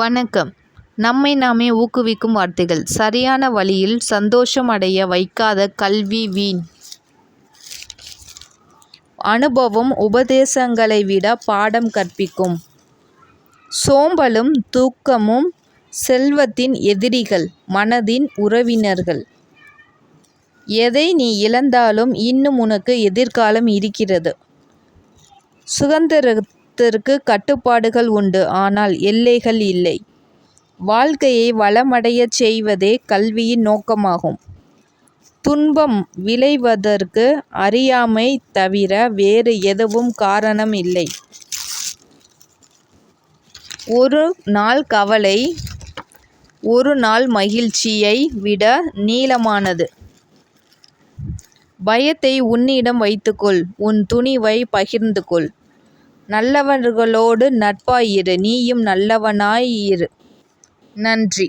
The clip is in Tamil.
வணக்கம். நம்மை நாமே ஊக்குவிக்கும் வார்த்தைகள். சரியான வழியில் சந்தோஷம் அடைய வைக்காத கல்வி வீண். அனுபவம் உபதேசங்களை விட பாடம் கற்பிக்கும். சோம்பலும் தூக்கமும் செல்வத்தின் எதிரிகள், மனதின் உறவினர்கள். எதை நீ இழந்தாலும் இன்னும் உனக்கு எதிர்காலம் இருக்கிறது. சுதந்திரத்திற்கு கட்டுப்பாடுகள் உண்டு, ஆனால் எல்லைகள் இல்லை. வாழ்க்கையை வளமடையச் செய்வதே கல்வியின் நோக்கமாகும். துன்பம் விளைவதற்கு அறியாமை தவிர வேறு எதுவும் காரணம் இல்லை. ஒரு நாள் கவலை ஒரு நாள் மகிழ்ச்சியை விட நீளமானது. பயத்தை உன்னிடம் வைத்துக்கொள், உன் துணிவை பகிர்ந்து கொள். நல்லவர்களோடு நட்பாயிரு, நீயும் நல்லவனாயிரு. நன்றி.